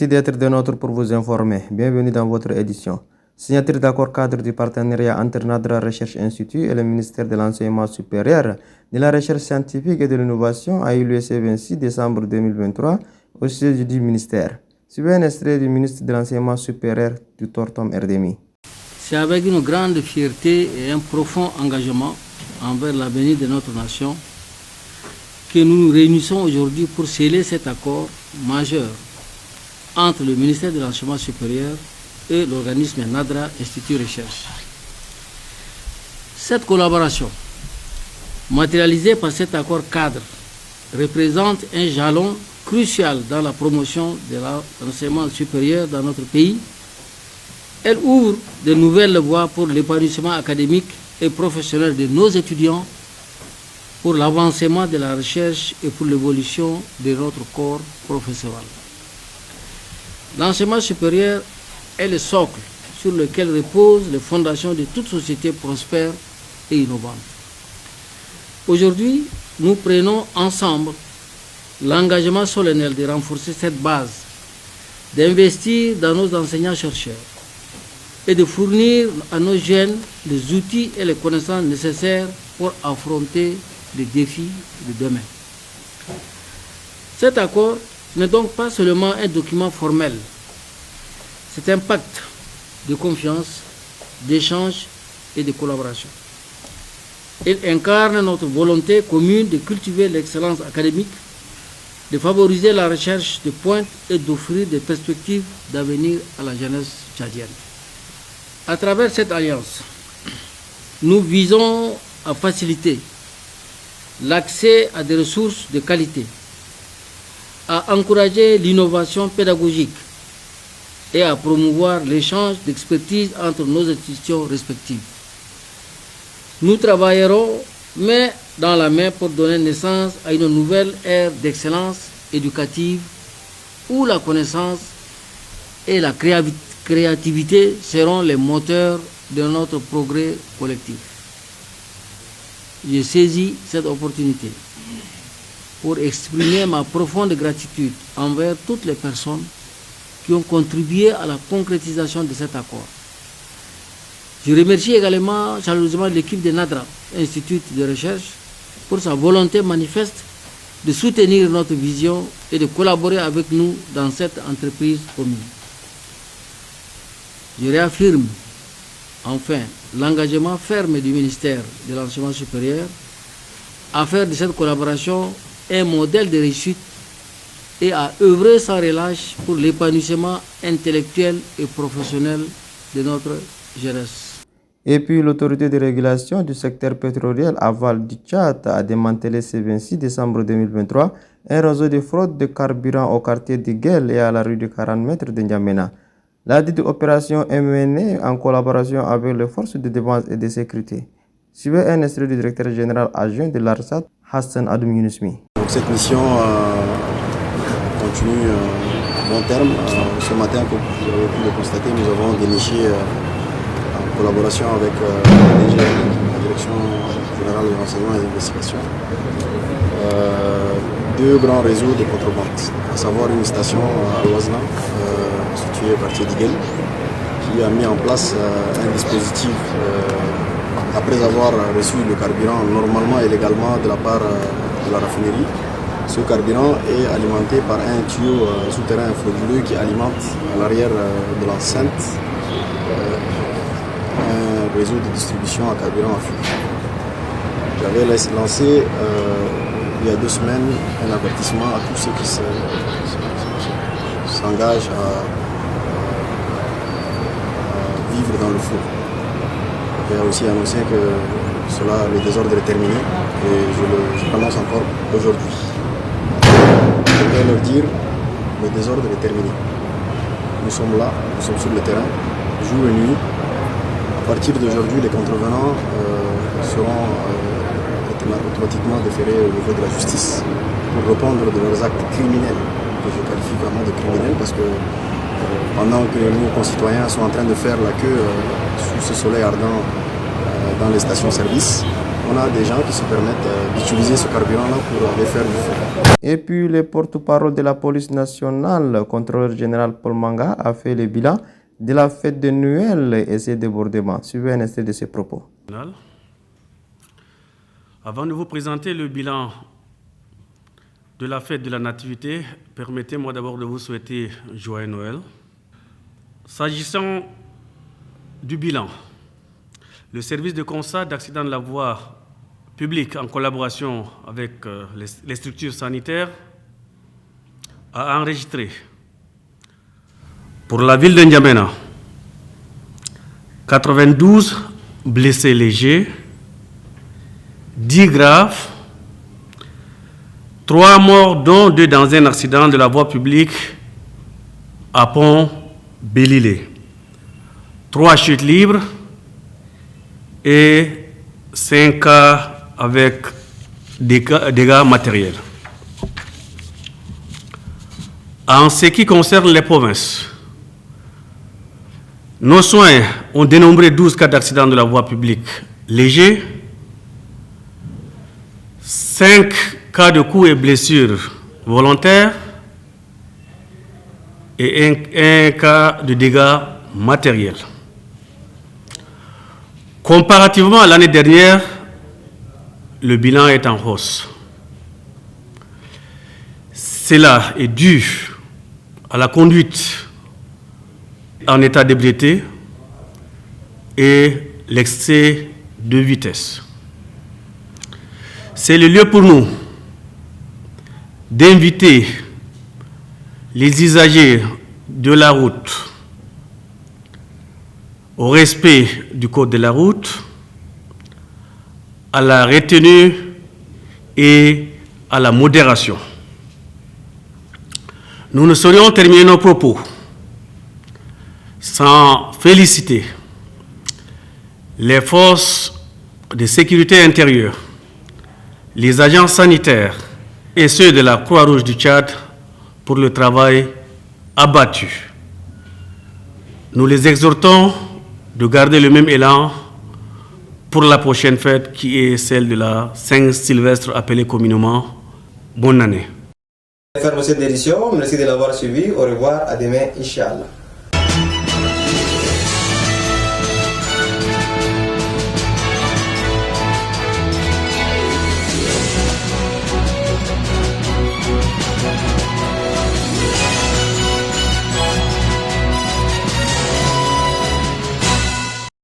Merci d'être de notre pour vous informer. Bienvenue dans votre édition. Signature d'accord cadre du partenariat entre Nadra Recherche Institut et le ministère de l'Enseignement supérieur, de la Recherche scientifique et de l'Innovation a eu lieu ce 26 décembre 2023 au siège du ministère. Suivez un extrait du ministre de l'Enseignement supérieur, Dr Tom Erdemi. C'est avec une grande fierté et un profond engagement envers l'avenir de notre nation que nous nous réunissons aujourd'hui pour sceller cet accord majeur entre le ministère de l'Enseignement supérieur et l'organisme Nadra Institut Recherche. Cette collaboration, matérialisée par cet accord cadre, représente un jalon crucial dans la promotion de l'enseignement supérieur dans notre pays. Elle ouvre de nouvelles voies pour l'épanouissement académique et professionnel de nos étudiants, pour l'avancement de la recherche et pour l'évolution de notre corps professoral. L'enseignement supérieur est le socle sur lequel reposent les fondations de toute société prospère et innovante. Aujourd'hui, nous prenons ensemble l'engagement solennel de renforcer cette base, d'investir dans nos enseignants-chercheurs et de fournir à nos jeunes les outils et les connaissances nécessaires pour affronter les défis de demain. Cet accord n'est donc pas seulement un document formel, c'est un pacte de confiance, d'échange et de collaboration. Il incarne notre volonté commune de cultiver l'excellence académique, de favoriser la recherche de pointe et d'offrir des perspectives d'avenir à la jeunesse tchadienne. À travers cette alliance, nous visons à faciliter l'accès à des ressources de qualité, à encourager l'innovation pédagogique et à promouvoir l'échange d'expertise entre nos institutions respectives. Nous travaillerons main dans la main pour donner naissance à une nouvelle ère d'excellence éducative où la connaissance et la créativité seront les moteurs de notre progrès collectif. J'ai saisi cette opportunité pour exprimer ma profonde gratitude envers toutes les personnes qui ont contribué à la concrétisation de cet accord. Je remercie également chaleureusement l'équipe de Nadra Institut de Recherche pour sa volonté manifeste de soutenir notre vision et de collaborer avec nous dans cette entreprise commune. Je réaffirme enfin l'engagement ferme du ministère de l'Enseignement supérieur à faire de cette collaboration un modèle de réussite et à œuvrer sans relâche pour l'épanouissement intellectuel et professionnel de notre jeunesse. Et puis, l'autorité de régulation du secteur pétrolier Aval du Tchad a démantelé ce 26 décembre 2023 un réseau de fraude de carburant au quartier de Guel et à la rue de 40 mètres de N'Djamena. La dite opération est menée en collaboration avec les forces de défense et de sécurité. Suivez un extrait du directeur général adjoint de l'ARSAT, Hassan Adoum Younusmi. Cette mission continue long terme. Ce matin, comme vous avez pu le constater, nous avons déniché en collaboration avec la Direction générale de l'enseignement et des investigations deux grands réseaux de contrebande, à savoir une station à Loazna, située à quartier d'Iguel, qui a mis en place un dispositif après avoir reçu le carburant normalement et légalement de la part de la raffinerie. Ce carburant est alimenté par un tuyau souterrain frauduleux qui alimente à l'arrière de l'enceinte un réseau de distribution à carburant à fût. J'avais lancé il y a 2 semaines un avertissement à tous ceux qui s'engagent à vivre dans le flou. J'ai aussi annoncé que le désordre est terminé et je l'annonce encore aujourd'hui. Je vais leur dire le désordre est terminé. Nous sommes là, nous sommes sur le terrain, jour et nuit. À partir d'aujourd'hui, les contrevenants seront automatiquement déférés au niveau de la justice pour répondre de leurs actes criminels, que je qualifie vraiment de criminels parce que pendant que nos concitoyens sont en train de faire la queue sous ce soleil ardent dans les stations-service, on a des gens qui se permettent d'utiliser ce carburant-là pour aller faire du feu. Et puis le porte-parole de la police nationale, contrôleur général Paul Manga, a fait le bilan de la fête de Noël et ses débordements. Suivez un extrait de ses propos. Avant de vous présenter le bilan de la fête de la Nativité, permettez-moi d'abord de vous souhaiter joyeux Noël. S'agissant du bilan, le service de constat d'accident de la voie publique en collaboration avec les structures sanitaires a enregistré pour la ville de N'Djamena 92 blessés légers, 10 graves, 3 morts dont 2 dans un accident de la voie publique à Pont-Bélilé, 3 chutes libres et 5 cas avec dégâts matériels. En ce qui concerne les provinces, nos soins ont dénombré 12 cas d'accident de la voie publique légers, 5 cas de coups et blessures volontaires et un cas de dégâts matériels. Comparativement à l'année dernière, le bilan est en hausse. Cela est dû à la conduite en état d'ébriété et l'excès de vitesse. C'est le lieu pour nous d'inviter les usagers de la route au respect du code de la route, à la retenue et à la modération. Nous ne saurions terminer nos propos sans féliciter les forces de sécurité intérieure, les agents sanitaires et ceux de la Croix-Rouge du Tchad pour le travail abattu. Nous les exhortons de garder le même élan pour la prochaine fête qui est celle de la Saint-Sylvestre appelée communément Bonne année. Ferme cette édition, merci de l'avoir suivi, au revoir, à demain, Inch'Allah.